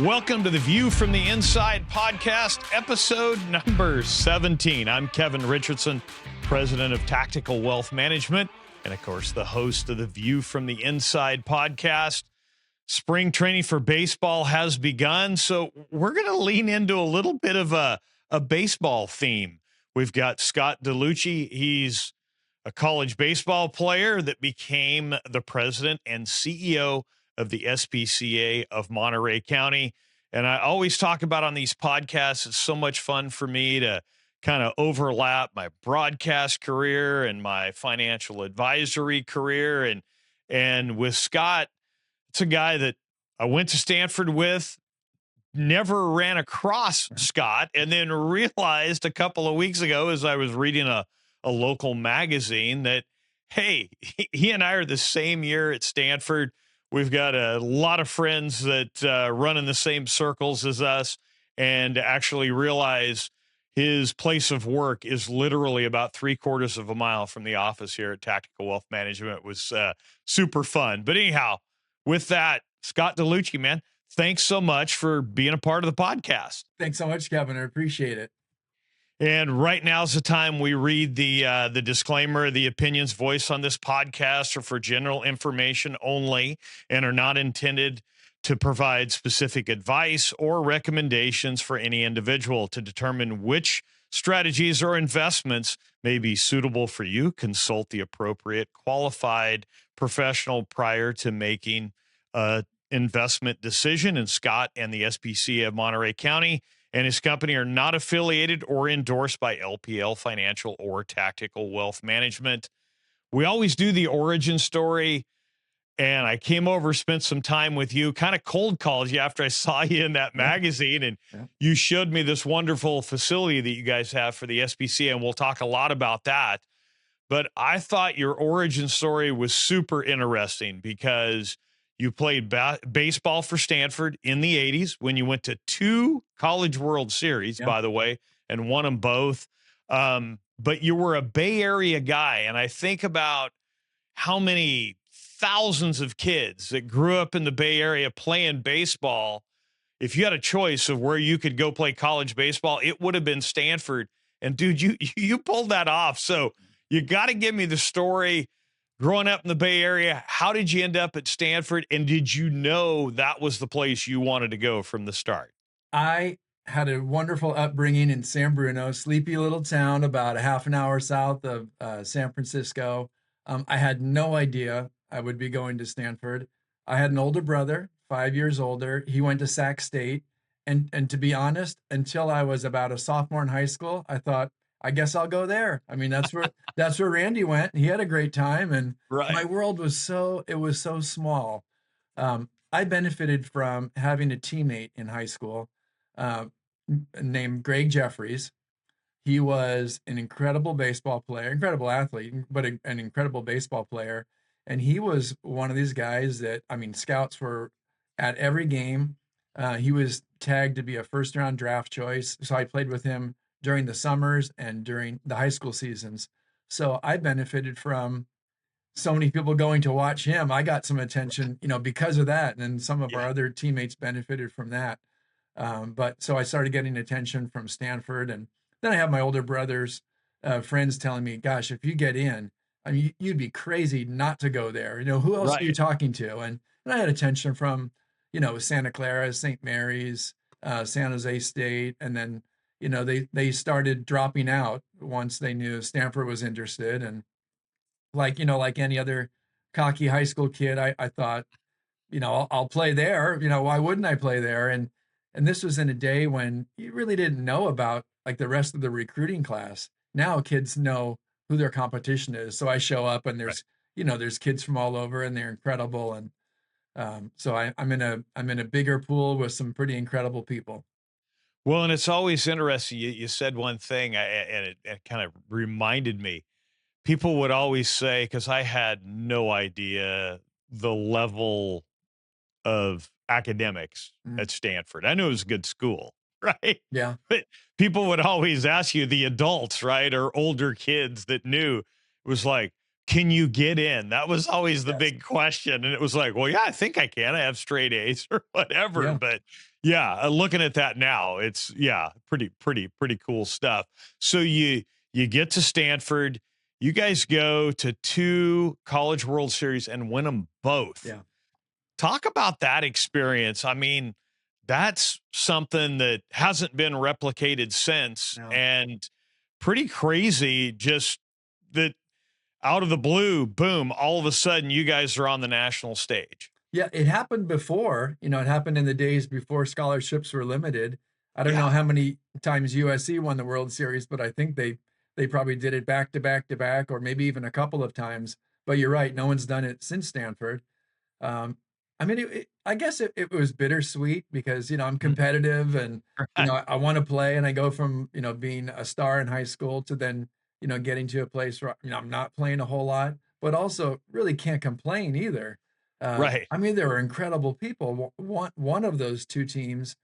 Welcome to the View from the Inside podcast, episode number 17. I'm Kevin Richardson, president of Tactical Wealth Management, and of course, the host of the View from the Inside podcast. Spring training for baseball has begun, so we're going to lean into a little bit of a baseball theme. We've got Scott Delucchi. He's a college baseball player that became the president and CEO of the SPCA of Monterey County. And I always talk about on these podcasts, it's so much fun for me to kind of overlap my broadcast career and my financial advisory career. And with Scott, it's a guy that I went to Stanford with, never ran across Scott, and then realized a couple of weeks ago as I was reading a local magazine that, hey, he and I are the same year at Stanford. We've got a lot of friends that run in the same circles as us, and actually realize his place of work is literally about 3/4 of a mile from the office here at Tactical Wealth Management. It was super fun. But anyhow, with that, Scott Delucchi, man, thanks so much for being a part of the podcast. Thanks so much, Kevin. I appreciate it. And right now's the time we read the disclaimer. The opinions voiced on this podcast are for general information only and are not intended to provide specific advice or recommendations for any individual. To determine which strategies or investments may be suitable for you, consult the appropriate qualified professional prior to making an investment decision. And Scott and the SPCA of Monterey County and his company are not affiliated or endorsed by LPL Financial or Tactical Wealth Management. We always do the origin story, and I came over, spent some time with you, kind of cold called you after I saw you in that magazine, and you showed me this wonderful facility that you guys have for the SPCA, and we'll talk a lot about that. But I thought your origin story was super interesting because you played baseball for Stanford in the 80s when you went to 2 College World Series, by the way, and won them both. But you were a Bay Area guy, and I think about how many thousands of kids that grew up in the Bay Area playing baseball. If you had a choice of where you could go play college baseball, it would have been Stanford. And, dude, you pulled that off. So you got to give me the story. Growing up in the Bay Area, how did you end up at Stanford, and did you know that was the place you wanted to go from the start? I had a wonderful upbringing in San Bruno, sleepy little town about a half an hour south of San Francisco. I had no idea I would be going to Stanford. I had an older brother, 5 years older. He went to Sac State. And to be honest, until I was about a sophomore in high school, I thought, I guess I'll go there. I mean, that's where Randy went. He had a great time, and my world was so small. I benefited from having a teammate in high school named Greg Jeffries. He was an incredible baseball player, incredible athlete, but an incredible baseball player. And he was one of these guys that, I mean, scouts were at every game. He was tagged to be a first-round draft choice, so I played with him during the summers and during the high school seasons. So I benefited from so many people going to watch him. I got some attention, because of that. And some of our other teammates benefited from that. But so I started getting attention from Stanford. And then I have my older brother's friends telling me, gosh, if you get in, I mean, you'd be crazy not to go there. Who else are you talking to? And I had attention from, Santa Clara, St. Mary's, San Jose State, and then they started dropping out once they knew Stanford was interested. And like any other cocky high school kid, I thought, I'll play there. Why wouldn't I play there? And this was in a day when you really didn't know about like the rest of the recruiting class. Now kids know who their competition is. So I show up and there's kids from all over, and they're incredible. And so I'm in a bigger pool with some pretty incredible people. Well, and it's always interesting. You said one thing, and it kind of reminded me. People would always say, because I had no idea the level of academics at Stanford. I knew it was a good school, right? Yeah. But people would always ask you, the adults, right, or older kids that knew, it was like, can you get in? That was always the Yes. big question. And it was like, well, yeah, I think I can. I have straight A's or whatever. Yeah. But yeah, looking at that now, it's yeah, pretty cool stuff. So you get to Stanford, you guys go to 2 College World Series and win them both. Yeah. Talk about that experience. I mean, that's something that hasn't been replicated since, No. and pretty crazy just that out of the blue, boom, all of a sudden you guys are on the national stage. Yeah, it happened before. It happened in the days before scholarships were limited. I don't know Yeah, how many times USC won the World Series, but I think they probably did it back to back to back, or maybe even a couple of times. But you're right, no one's done it since Stanford. Um, I mean, I guess it was bittersweet because I'm mhm, competitive and right, I want to play, and I go from being a star in high school to then getting to a place where I'm not playing a whole lot, but also really can't complain either. right, I mean, there were incredible people. One of those two teams,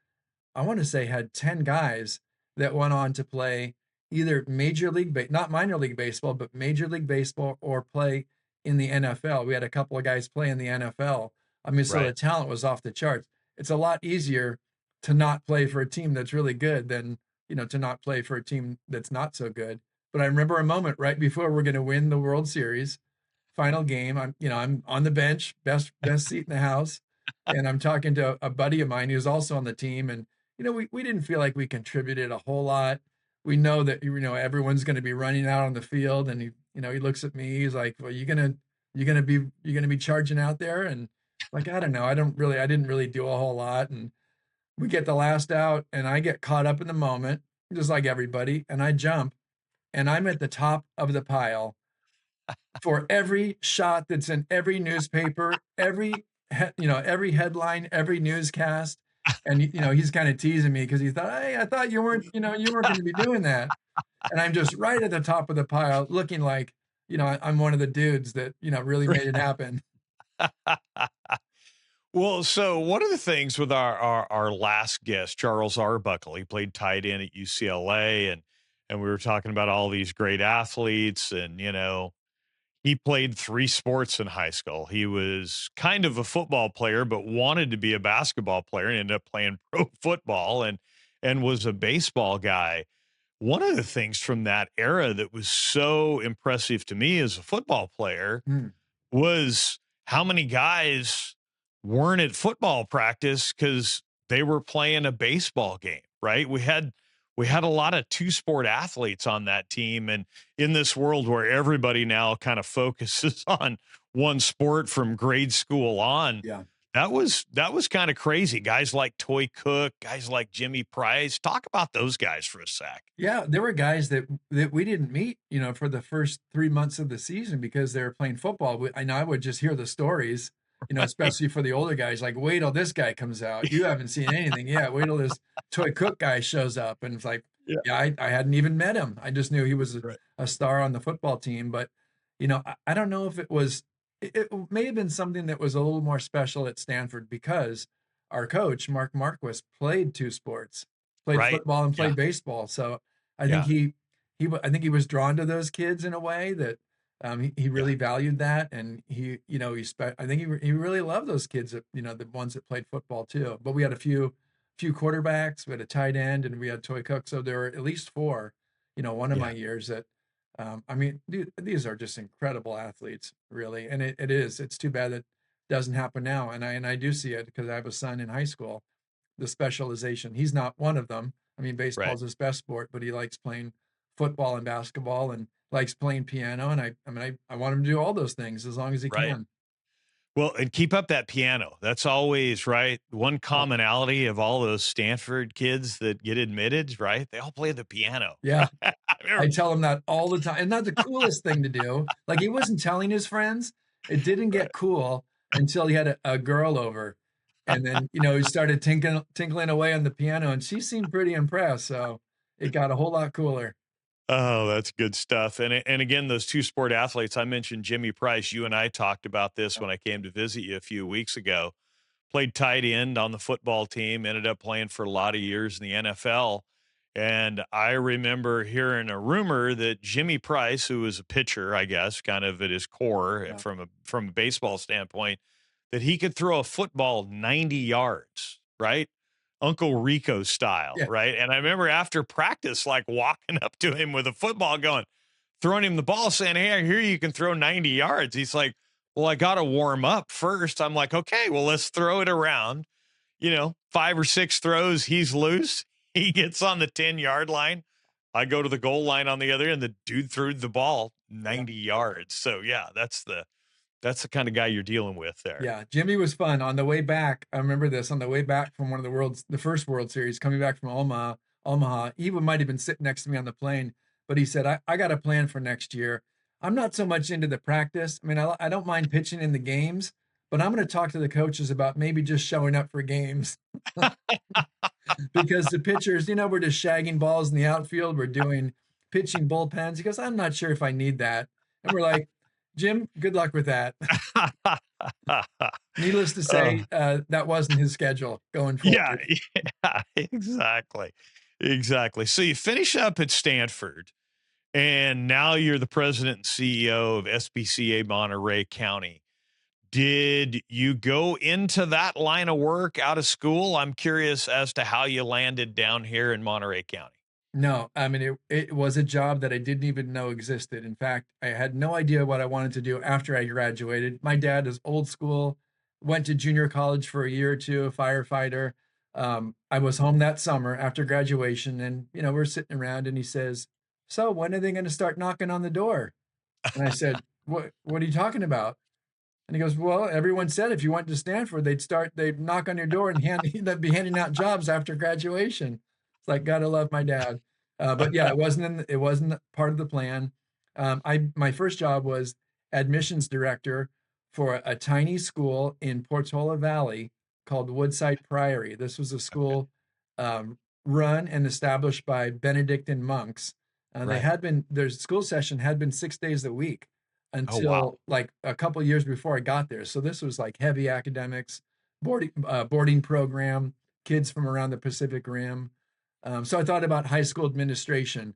I want to say, had 10 guys that went on to play either not minor league baseball, but major league baseball, or play in the NFL. We had a couple of guys play in the NFL. I mean, so the right, talent was off the charts. It's a lot easier to not play for a team that's really good than, to not play for a team that's not so good. But I remember a moment right before we're going to win the World Series, final game. I'm on the bench, best seat in the house, and I'm talking to a buddy of mine who's also on the team, and we didn't feel like we contributed a whole lot. We know that everyone's going to be running out on the field, and he looks at me. He's like, "Well, you gonna be charging out there?" And like, I don't know. I didn't really do a whole lot. And we get the last out, and I get caught up in the moment, just like everybody, and I jump, and I'm at the top of the pile for every shot that's in every newspaper, every headline, every newscast. And he's kind of teasing me because he thought, "Hey, I thought you weren't going to be doing that." And I'm just right at the top of the pile, looking like I'm one of the dudes that really made it happen. right. Well, so one of the things with our last guest, Charles Arbuckle, he played tight end at UCLA, and we were talking about all these great athletes, and he played 3 sports in high school. He was kind of a football player, but wanted to be a basketball player and ended up playing pro football and was a baseball guy. One of the things from that era that was so impressive to me as a football player Mm, was how many guys weren't at football practice because they were playing a baseball game, right? We had a lot of two sport athletes on that team. And in this world where everybody now kind of focuses on one sport from grade school on, yeah. that was kind of crazy. Guys like Toy Cook, guys like Jimmy Price. Talk about those guys for a sec. Yeah, there were guys that we didn't meet, for the first 3 months of the season because they were playing football. And I would just hear the stories, especially for the older guys, like, "Wait till this guy comes out. You haven't seen anything yet. Wait till this Toy Cook guy shows up." And it's like, Yeah. yeah, I hadn't even met him. I just knew he was a, Right. a star on the football team. But, I don't know if it may have been something that was a little more special at Stanford because our coach, Mark Marquis, played two sports, played Right. football and Yeah. played baseball. So I think Yeah. I think he was drawn to those kids in a way that he Yeah. really valued that, and I think he really loved those kids that the ones that played football too. But we had a few quarterbacks, we had a tight end, and we had Toy Cook, so there were at least four. One of my Yeah. years that I mean, dude, these are just incredible athletes, really, and it's too bad that doesn't happen now, and I do see it because I have a son in high school. The specialization, he's not one of them. I mean, baseball Right. is his best sport, but he likes playing football and basketball and likes playing piano. And I mean, I want him to do all those things as long as he Right. can. Well, and keep up that piano. That's always right. One Oh, commonality of all those Stanford kids that get admitted, right? They all play the piano. yeah. I I remember- tell him that all the time. And not the coolest thing to do. Like, he wasn't telling his friends. It didn't right. get cool until he had a girl over. And then, he started tinkling away on the piano, and she seemed pretty impressed. So it got a whole lot cooler. Oh, that's good stuff. And again, those two sport athletes, I mentioned Jimmy Price. You and I talked about this when I came to visit you a few weeks ago. Played tight end on the football team, ended up playing for a lot of years in the NFL. And I remember hearing a rumor that Jimmy Price, who was a pitcher, I guess, kind of at his core Yeah. from a baseball standpoint, that he could throw a football 90 yards, right? Uncle Rico style, Yeah. right? And I remember after practice, like walking up to him with a football going, throwing him the ball, saying, "Hey, I hear you can throw 90 yards." He's like, "Well, I got to warm up first." I'm like, "Okay, well, let's throw it around." 5 or 6 throws, he's loose. He gets on the 10-yard line. I go to the goal line on the other end. The dude threw the ball Yeah. 90 yards. So yeah, that's the kind of guy you're dealing with there. Yeah, Jimmy was fun. On the way back, I remember this. On the way back from one of the first World Series, coming back from Omaha, he might have been sitting next to me on the plane, but he said, "I got a plan for next year. I'm not so much into the practice. I mean, I don't mind pitching in the games, but I'm going to talk to the coaches about maybe just showing up for games because the pitchers, we're just shagging balls in the outfield. We're doing pitching bullpens." He goes, "I'm not sure if I need that." And we're like, "Jim, good luck with that." Needless to Uh, say, that wasn't his schedule going yeah, forward. yeah, exactly. Exactly. So you finish up at Stanford, and now you're the president and CEO of SPCA Monterey County. Did you go into that line of work out of school? I'm curious as to how you landed down here in Monterey County. No, I mean, it was a job that I didn't even know existed. In fact, I had no idea what I wanted to do after I graduated. My dad is old school, went to junior college for a year or two, a firefighter. I was home that summer after graduation, and we're sitting around, and he says, "So when are they going to start knocking on the door?" And I said, What are you talking about?" And he goes, "Well, everyone said if you went to Stanford, they'd knock on your door and they'd be handing out jobs after graduation." It's like, gotta love my dad. But yeah, it wasn't part of the plan. My first job was admissions director for a tiny school in Portola Valley called Woodside Priory. This was a school run and established by Benedictine monks. Right. Their school session had been 6 days a week Oh, wow. until like a couple years before I got there. So this was like heavy academics, boarding program, kids from around the Pacific Rim. So I thought about high school administration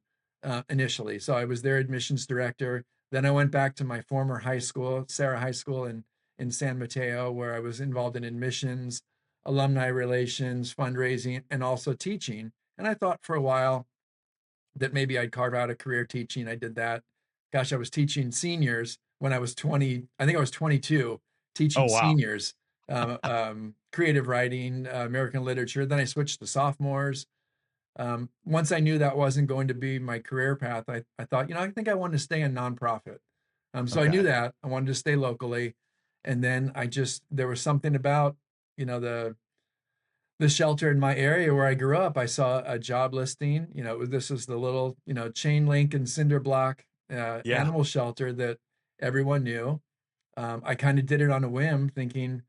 initially. So I was their admissions director. Then I went back to my former high school, Sarah High School in San Mateo, where I was involved in admissions, alumni relations, fundraising, and also teaching. And I thought for a while that maybe I'd carve out a career teaching. I did that. Gosh, I was teaching seniors when I was 20. I think I was 22, Oh, teaching wow. seniors creative writing, American literature. Then I switched to sophomores. Once I knew that wasn't going to be my career path, I thought, I think I want to stay in nonprofit. So I knew Okay. that I wanted to stay locally. And then there was something about, the shelter in my area where I grew up. I saw a job listing. This was the little, chain link and cinder block Yeah. animal shelter that everyone knew. I kind of did it on a whim, thinking,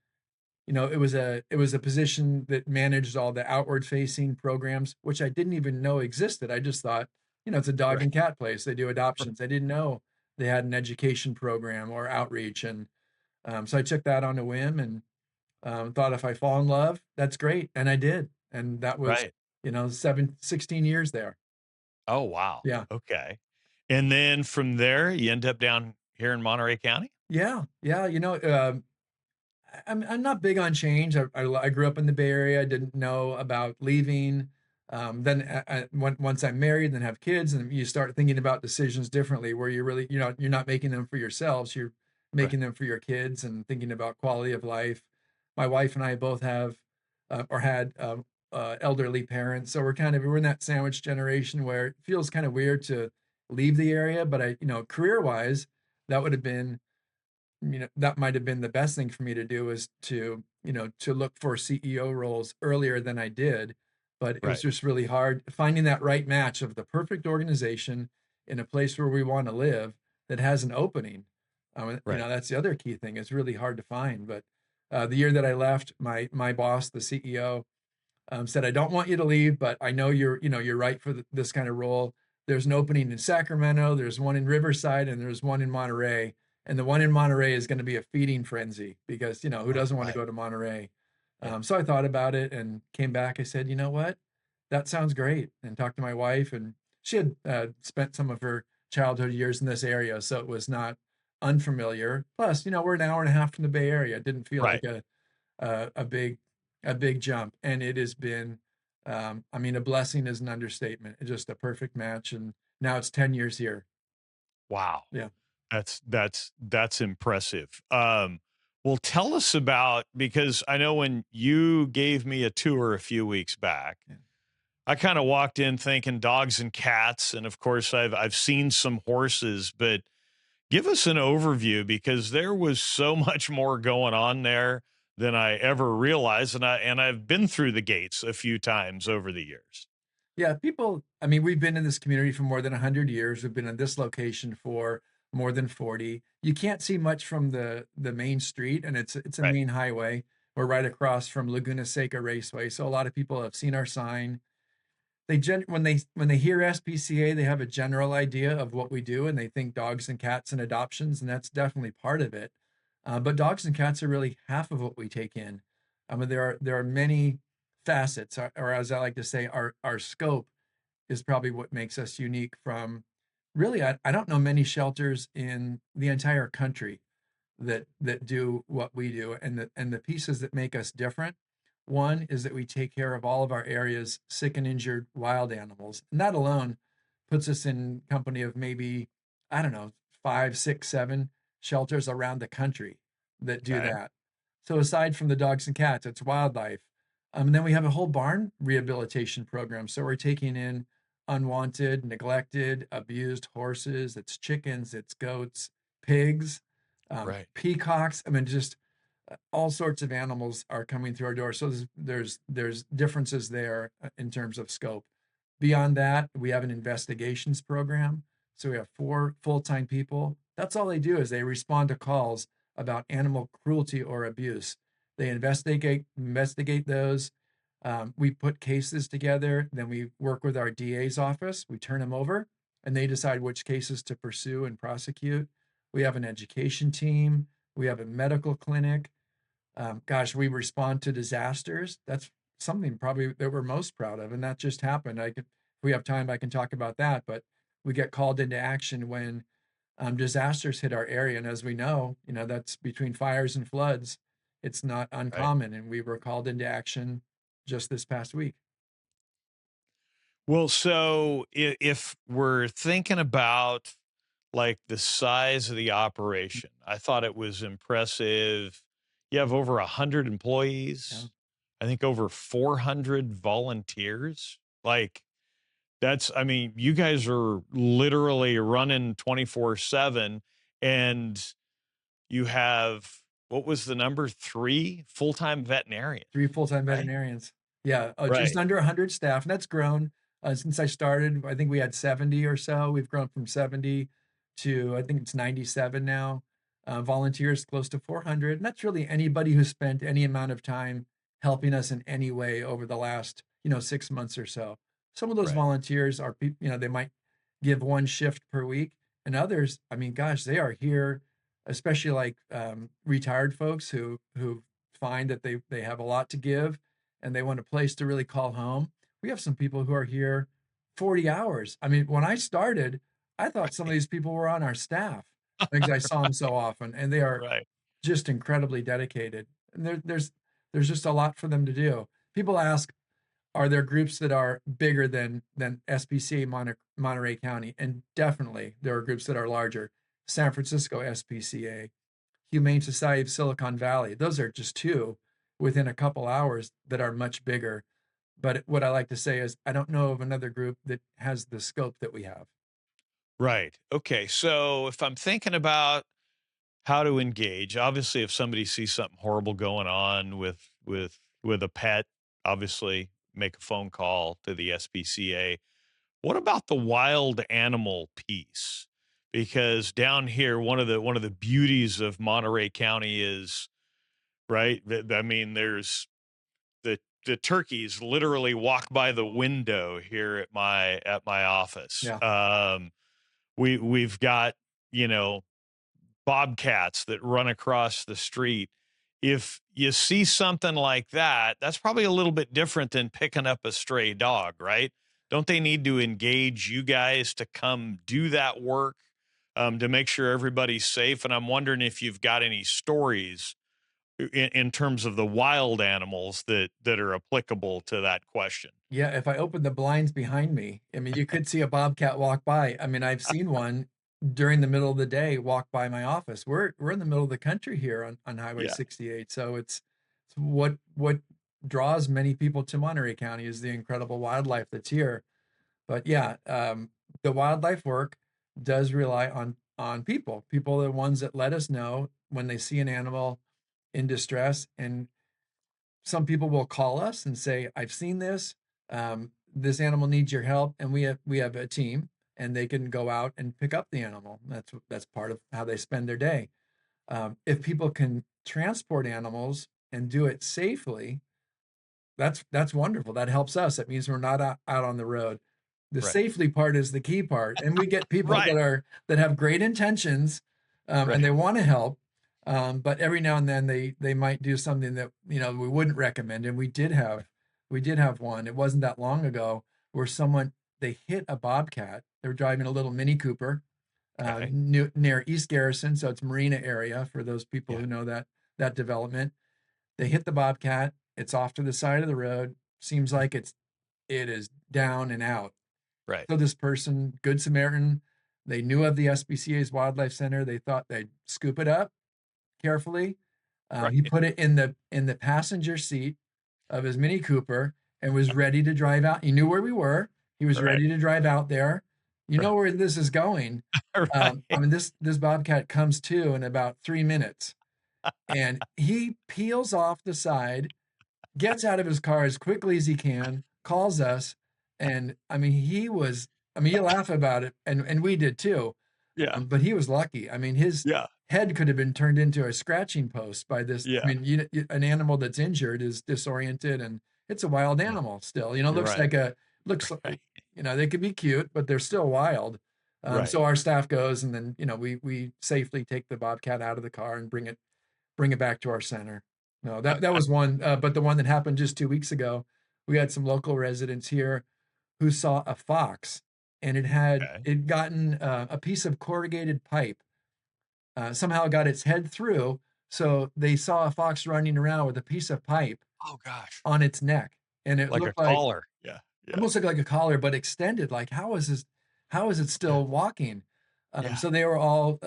it was a position that managed all the outward facing programs, which I didn't even know existed. I just thought, it's a dog Right. and cat place. They do adoptions. I didn't know they had an education program or outreach, and so I took that on a whim and thought if I fall in love, that's great. And I did. And that was, Right. 16 years there. Oh, wow. Yeah. Okay. And then from there, you end up down here in Monterey County? Yeah. Yeah. I'm not big on change. I grew up in the Bay Area. I didn't know about leaving. Then once I'm married and have kids, and you start thinking about decisions differently, where you're not making them for yourselves. You're Right. making them for your kids and thinking about quality of life. My wife and I both have or had elderly parents, so we're in that sandwich generation where it feels kind of weird to leave the area. But career wise, that would have been that might have been the best thing for me to do, is to look for CEO roles earlier than I did. But it was Right. just really hard finding that right match of the perfect organization in a place where we want to live that has an opening. Right. That's the other key thing. It's really hard to find. But the year that I left, my boss, the CEO, said, "I don't want you to leave, but I know you're right for this kind of role. There's an opening in Sacramento, there's one in Riverside, and there's one in Monterey. And the one in Monterey is going to be a feeding frenzy because who doesn't want to Right. go to Monterey?" Yeah. So I thought about it and came back. I said, "You know what? That sounds great. And talked to my wife, and she had spent some of her childhood years in this area, so it was not unfamiliar. Plus, we're an hour and a half from the Bay Area. It didn't feel Right. like a big jump, and it has been, I mean, a blessing is an understatement. It's just a perfect match, and now it's 10 years here. Wow. Yeah. That's impressive. Well, tell us about, because I know when you gave me a tour a few weeks back, Yeah. I kind of walked in thinking dogs and cats, and of course I've seen some horses, but give us an overview, because there was so much more going on there than I ever realized, and I've been through the gates a few times over the years. Yeah, people, I mean, we've been in this community for more than 100 years. We've been in this location for more than 40. You can't see much from the main street, and it's a Right. main highway. We're right across from Laguna Seca Raceway, so a lot of people have seen our sign. When they hear SPCA, they have a general idea of what we do, and they think dogs and cats and adoptions, and that's definitely part of it. But dogs and cats are really half of what we take in. I mean, there are many facets, or as I like to say, our scope is probably what makes us unique from, really, I don't know many shelters in the entire country that do what we do, and the pieces that make us different. One is that we take care of all of our area's sick and injured wild animals, and that alone puts us in company of maybe, I don't know, 5, 6, 7 shelters around the country that do Okay. that. So aside from the dogs and cats, it's wildlife. And then we have a whole barn rehabilitation program. So we're taking in unwanted, neglected, abused horses. It's chickens, it's goats, pigs, Right. peacocks. I mean, just all sorts of animals are coming through our door. So there's differences there in terms of scope. Beyond that, we have an investigations program. So we have 4 full-time people. That's all they do is they respond to calls about animal cruelty or abuse. They investigate those. We put cases together. Then we work with our DA's office. We turn them over, and they decide which cases to pursue and prosecute. We have an education team. We have a medical clinic. Gosh, we respond to disasters. That's something probably that we're most proud of, and that just happened. If we have time, I can talk about that. But we get called into action when disasters hit our area, and as we know, that's between fires and floods. It's not Right. uncommon, and we were called into action just this past week. Well, so if we're thinking about like the size of the operation, I thought it was impressive. You have over 100 Yeah. employees, I think over 400 volunteers. Like, that's, I mean, you guys are literally running 24/7, and you have, what was the number? 3 full-time veterinarians, 3 full-time right? veterinarians. Yeah, just Right. under 100 staff, and that's grown, since I started. I think we had 70 or so. We've grown from 70 to, I think it's 97 now. Volunteers close to 400, and that's really anybody who spent any amount of time helping us in any way over the last, 6 months or so. Some of those Right. volunteers are they might give 1 shift per week, and others, I mean, gosh, they are here, especially like, retired folks who find that they have a lot to give, and they want a place to really call home. We have some people who are here 40 hours. I mean, when I started, I thought some of these people were on our staff because I saw them so often, and they are Right. just incredibly dedicated. And there's just a lot for them to do. People ask, are there groups that are bigger than SPCA Monterey County? And definitely there are groups that are larger. San Francisco SPCA, Humane Society of Silicon Valley. Those are just 2 within a couple hours that are much bigger. But what I like to say is, I don't know of another group that has the scope that we have. Right. Okay. So if I'm thinking about how to engage, obviously, if somebody sees something horrible going on with a pet, obviously make a phone call to the SPCA. What about the wild animal piece? Because down here, one of the beauties of Monterey County is, right. I mean, there's the turkeys literally walk by the window here at my office. Yeah. We've got, you know, bobcats that run across the street. if you see something like that, that's probably a little bit different than picking up a stray dog, right? Don't they need to engage you guys to come do that work, to make sure everybody's safe? And I'm wondering if you've got any stories in terms of the wild animals that are applicable to that question. Yeah, if I open the blinds behind me, I mean, you could see a bobcat walk by. I mean, I've seen one during the middle of the day walk by my office. We're in the middle of the country here on Highway Yeah, 68, so it's what draws many people to Monterey County is the incredible wildlife that's here. But yeah, the wildlife work does rely on people. People are the ones that let us know when they see an animal in distress, and some people will call us and say, "I've seen this. This animal needs your help," and we have a team, and they can go out and pick up the animal. That's part of how they spend their day. If people can transport animals and do it safely, that's wonderful. That helps us. That means we're not out on the road. The right, safely part is the key part, and we get people right, that have great intentions, and right, they want to help, but every now and then they might do something that we wouldn't recommend. And we did have one. It wasn't that long ago where someone they hit a bobcat. They were driving a little Mini Cooper okay, near East Garrison, so it's Marina area for those people yeah, who know that development. They hit the bobcat. It's off to the side of the road. Seems like it is down and out. right, So this person, Good Samaritan, they knew of the SPCA's Wildlife Center. They thought they'd scoop it up carefully. He right, put it in the passenger seat of his Mini Cooper and was ready to drive out. He knew where we were. He was right, ready to drive out there. You know right, where this is going. I right, mean, this bobcat comes to in about 3 minutes, and he peels off the side, gets out of his car as quickly as he can, calls us, and I mean, you laugh about it, and we did too, yeah, but he was lucky. I mean, his yeah, head could have been turned into a scratching post by this. I yeah, mean, an animal that's injured is disoriented, and it's a wild yeah, animal still. you're Looks right, like right, they could be cute, but they're still wild. right. So our staff goes, and then we safely take the bobcat out of the car and bring it back to our center. No, that was one, but the one that happened just 2 weeks ago, we had some local residents here who saw a fox, and Okay. it gotten a piece of corrugated pipe somehow got its head through, so they saw a fox running around with a piece of pipe Oh gosh, on its neck, and it like a looked like collar. Yeah, yeah, almost looked like a collar, but extended. Like, how is it yeah, still walking? yeah. So they were all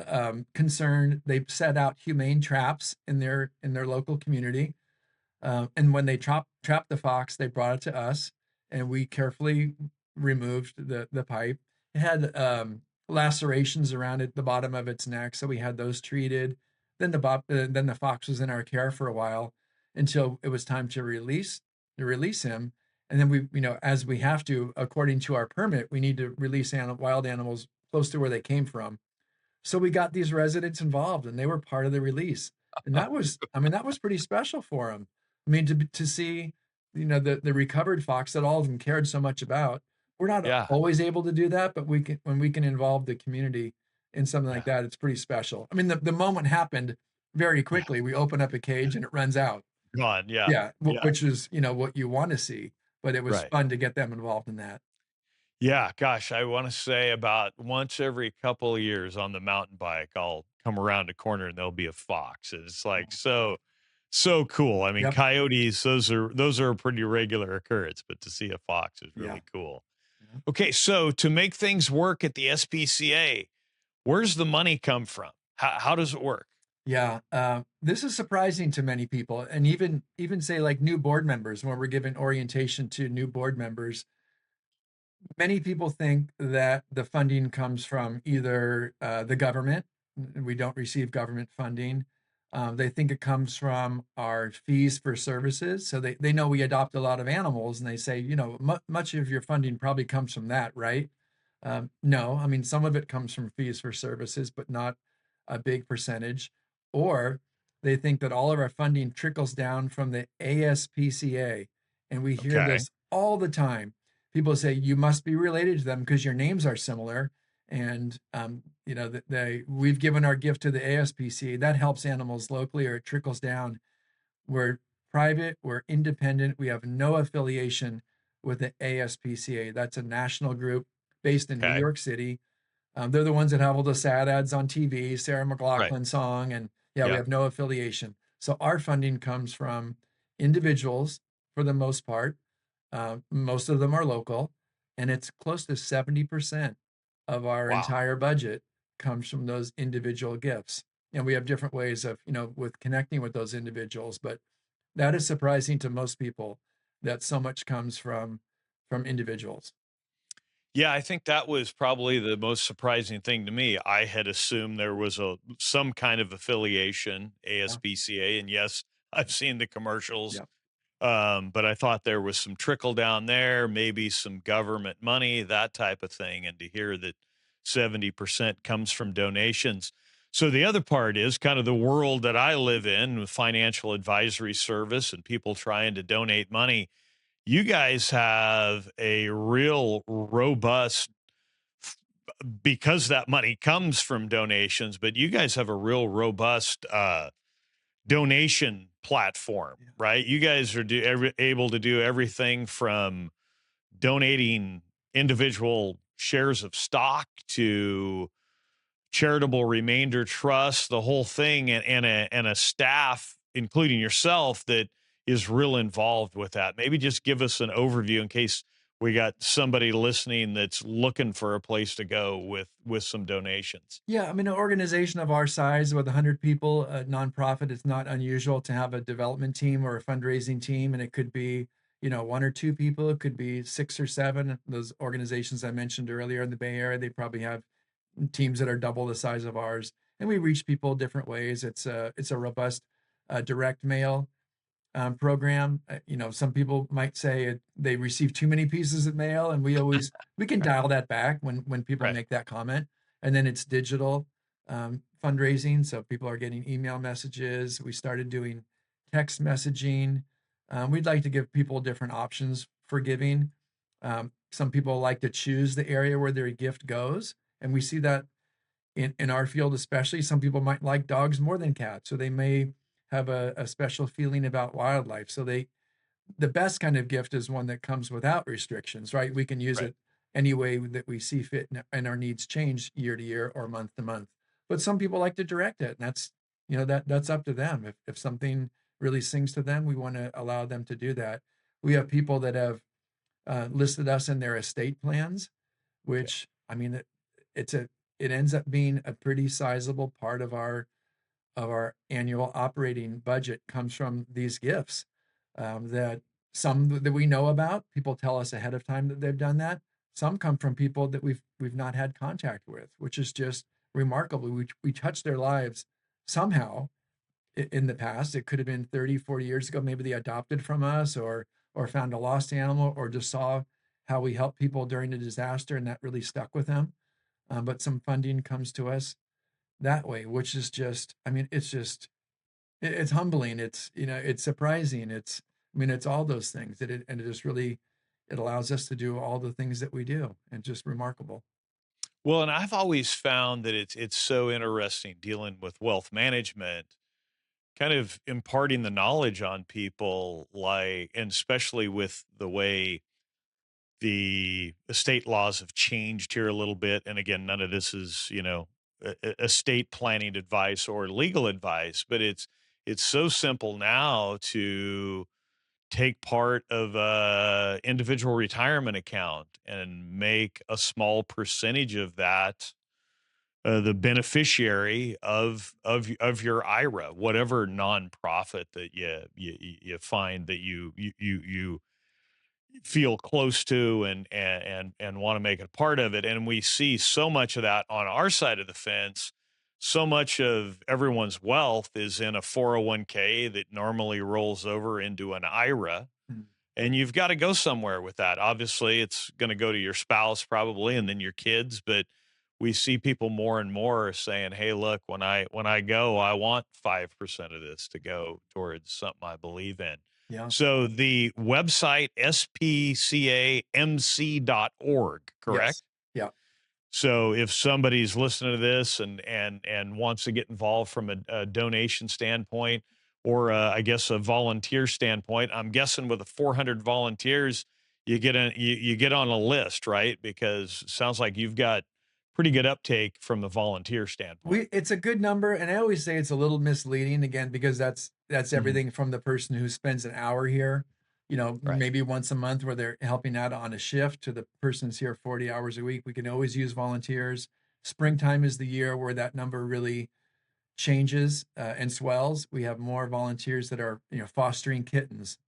concerned. They set out humane traps in their local community, and when they trapped the fox, they brought it to us, and we carefully removed the pipe. It had lacerations around the bottom of its neck, so we had those treated. Then the fox was in our care for a while until it was time to release him. And then as we have to, according to our permit, we need to release wild animals close to where they came from. So we got these residents involved, and they were part of the release. And that was pretty special for them. I mean, to see, the recovered fox that all of them cared so much about. We're not Yeah, always able to do that, but when we can involve the community in something like yeah, that, it's pretty special. I mean, the moment happened very yeah. quickly. We open up a cage and it runs out. Gone. Yeah, Yeah, yeah, which is, what you want to see, but it was right. fun to get them involved in that. Yeah, gosh, I want to say about once every couple of years on the mountain bike, I'll come around a corner and there'll be a fox. And it's like so cool. I mean, Yep. coyotes, those are a pretty regular occurrence, but to see a fox is Yeah. really cool. Yeah. Okay, so to make things work at the SPCA, where's the money come from? How does it work? Yeah, this is surprising to many people, and even say like new board members when we're giving orientation to new board members. Many people think that the funding comes from either the government. We don't receive government funding. They think it comes from our fees for services. So they know we adopt a lot of animals, and they say, much of your funding probably comes from that, right? No, I mean, some of it comes from fees for services, but not a big percentage. Or they think that all of our funding trickles down from the ASPCA. And we hear Okay. this all the time. People say you must be related to them because your names are similar. And we've given our gift to the ASPCA. That helps animals locally, or it trickles down. We're private, we're independent, we have no affiliation with the ASPCA. That's a national group based in New Okay. York City. They're the ones that have all the sad ads on TV, Sarah Right. McLachlan song, and yeah, we Yeah. have no affiliation. So our funding comes from individuals for the most part. Most of them are local, and it's close to 70% of our Wow. entire budget comes from those individual gifts. And we have different ways of, with connecting with those individuals, but that is surprising to most people that so much comes from individuals. Yeah, I think that was probably the most surprising thing to me. I had assumed there was some kind of affiliation, Yeah, ASPCA, and yes, I've seen the commercials. yeah, But I thought there was some trickle down there, maybe some government money, that type of thing. And to hear that 70% comes from donations. So the other part is kind of the world that I live in with financial advisory service and people trying to donate money. You guys have a real robust, because that money comes from donations, but you guys have a real robust donation platform, yeah. right? You guys are able to do everything from donating individual shares of stock to charitable remainder trust, the whole thing, and a staff, including yourself, that is real involved with that. Maybe just give us an overview in case we got somebody listening that's looking for a place to go with some donations. Yeah, I mean, an organization of our size with 100 people, a nonprofit, it's not unusual to have a development team or a fundraising team. And it could be, one or two people, it could be six or seven. Those organizations I mentioned earlier in the Bay Area, they probably have teams that are double the size of ours. And we reach people different ways. It's a robust direct mail program. Some people might say they receive too many pieces of mail, and we can Right. dial that back when people Right. make that comment. And then it's digital fundraising, so people are getting email messages. We started doing text messaging. We'd like to give people different options for giving. Some people like to choose the area where their gift goes, and we see that in our field especially. Some people might like dogs more than cats, so they may have a special feeling about wildlife. So the best kind of gift is one that comes without restrictions, right? We can use Right. it any way that we see fit, and our needs change year to year or month to month. But some people like to direct it, and that's up to them. If something really sings to them, we want to allow them to do that. We have people that have listed us in their estate plans, Okay. which, I mean, it's a it ends up being a pretty sizable part of our annual operating budget comes from these gifts, that some that we know about. People tell us ahead of time that they've done that. Some come from people that we've not had contact with, which is just remarkable. We touch their lives somehow in the past. It could have been 30, 40 years ago. Maybe they adopted from us, or found a lost animal, or just saw how we help people during a disaster, and that really stuck with them. But some funding comes to us that way, which is just, I mean, it's humbling. It's surprising. It's all those things and it just really, it allows us to do all the things that we do, and just remarkable. Well, and I've always found that it's so interesting dealing with wealth management, kind of imparting the knowledge on people, like, and especially with the way the estate laws have changed here a little bit. And again, none of this is, estate planning advice or legal advice, but it's so simple now to take part of a individual retirement account and make a small percentage of that the beneficiary of your IRA, whatever nonprofit that you find that you feel close to and want to make it part of it. And we see so much of that on our side of the fence. So much of everyone's wealth is in a 401k that normally rolls over into an IRA, Mm. and you've got to go somewhere with that. Obviously, it's going to go to your spouse probably, and then your kids. But we see people more and more saying, "Hey, look, when I go, I want 5% of this to go towards something I believe in." Yeah. So the website spcamc.org, correct? Yes. Yeah. So if somebody's listening to this and wants to get involved from a donation standpoint, or I guess a volunteer standpoint. I'm guessing with the 400 volunteers, you get on a list, right? Because it sounds like you've got pretty good uptake from the volunteer standpoint. It's a good number, and I always say it's a little misleading again because that's Mhm. everything from the person who spends an hour here, Right. maybe once a month where they're helping out on a shift, to the person's here 40 hours a week. We can always use volunteers. Springtime is the year where that number really changes and swells. We have more volunteers that are, fostering kittens.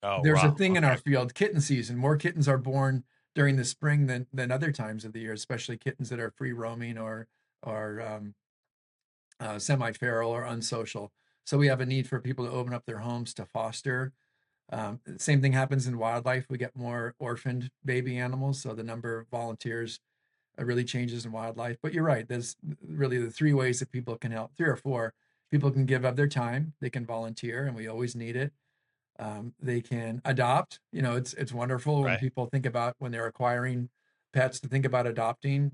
Oh, There's a wow. thing in our Okay. field, kitten season. More kittens are born during the spring than other times of the year, especially kittens that are free roaming or semi-feral or unsocial. So we have a need for people to open up their homes to foster. Same thing happens in wildlife. We get more orphaned baby animals, so the number of volunteers really changes in wildlife. But you're right. There's really the three ways that people can help, three or four. People can give up their time. They can volunteer, and we always need it. They can adopt. It's wonderful when Right. people think about when they're acquiring pets to think about adopting.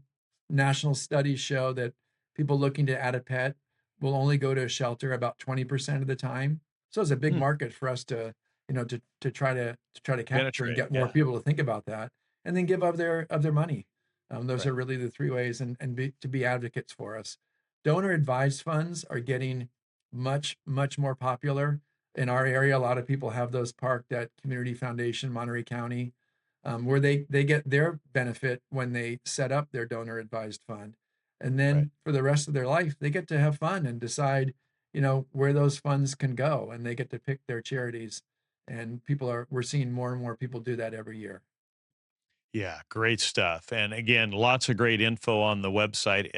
National studies show that people looking to add a pet will only go to a shelter about 20% of the time. So it's a big Hmm. market for us to try to capture and Penetrate. get more Yeah. people to think about that, and then give of their money. Those Right. are really the three ways, and to be advocates for us. Donor advised funds are getting much, much more popular in our area. A lot of people have those parked at Community Foundation, Monterey County, where they get their benefit when they set up their donor advised fund. And Right. then for the rest of their life, they get to have fun and decide, where those funds can go, and they get to pick their charities. And we're seeing more and more people do that every year. Yeah, great stuff. And again, lots of great info on the website,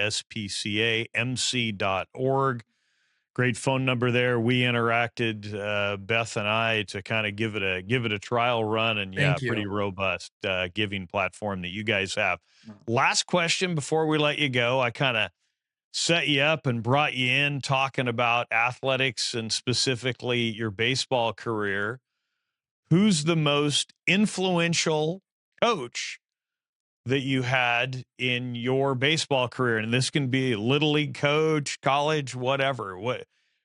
spcamc.org. Great phone number there. We interacted, Beth and I, to kind of give it a trial run, and yeah, Thank pretty you. robust giving platform that you guys have. Oh, Last question before we let you go. I kind of set you up and brought you in talking about athletics and specifically your baseball career. Who's the most influential coach that you had in your baseball career? And this can be little league coach, college, whatever.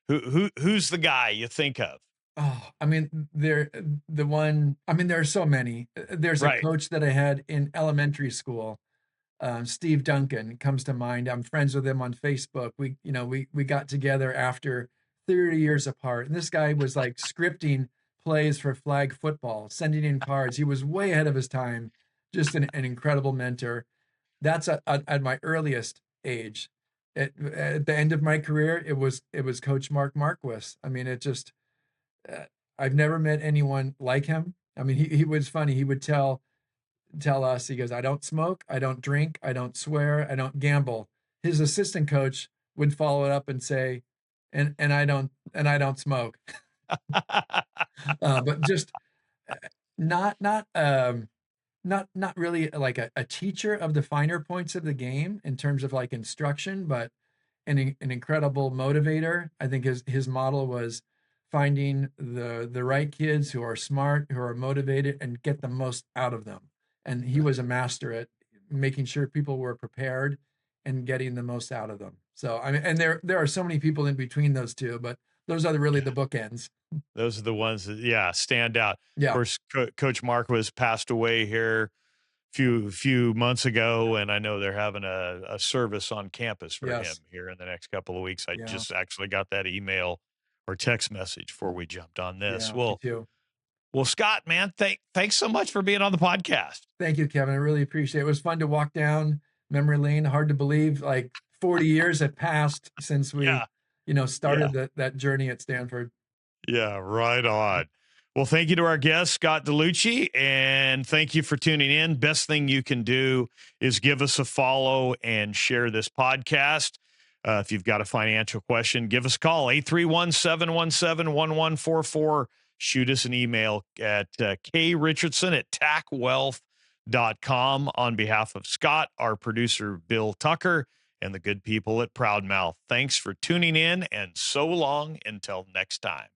Who's the guy you think of? I mean, there are so many. There's a Right. coach that I had in elementary school. Steve Duncan comes to mind. I'm friends with him on Facebook. We got together after 30 years apart, and this guy was like scripting plays for flag football, sending in cards. He was way ahead of his time. Just an incredible mentor. That's at my earliest age. At the end of my career, it was Coach Mark Marquis. I mean, uh, I've never met anyone like him. I mean, he was funny. He would tell us, he goes, I don't smoke, I don't drink, I don't swear, I don't gamble. His assistant coach would follow it up and say, and I don't smoke. But just uh, not not not really like a teacher of the finer points of the game in terms of like instruction, but an incredible motivator. I think his model was finding the right kids who are smart, who are motivated, and get the most out of them. And he Right. was a master at making sure people were prepared and getting the most out of them. So I mean, and there are so many people in between those two, but those are really Yeah. the bookends. Those are the ones that, yeah, stand out. Of Yeah. course, Coach Mark was passed away here few months ago, and I know they're having a service on campus for him Yes. here in the next couple of weeks. I Yeah. just actually got that email or text message before we jumped on this. Yeah. Me too. Well, Scott, man, thanks so much for being on the podcast. Thank you, Kevin. I really appreciate it. It was fun to walk down memory lane. Hard to believe, like 40 years had passed since we, Yeah, yeah, started that journey at Stanford. yeah, right on. Well, thank you to our guest, Scott Delucci, and thank you for tuning in. Best thing you can do is give us a follow and share this podcast. If you've got a financial question, give us a call, 831-717-1144. Shoot us an email at krichardson@tackwealth.com. On behalf of Scott, our producer, Bill Tucker, and the good people at Proudmouth. Thanks for tuning in, and so long until next time.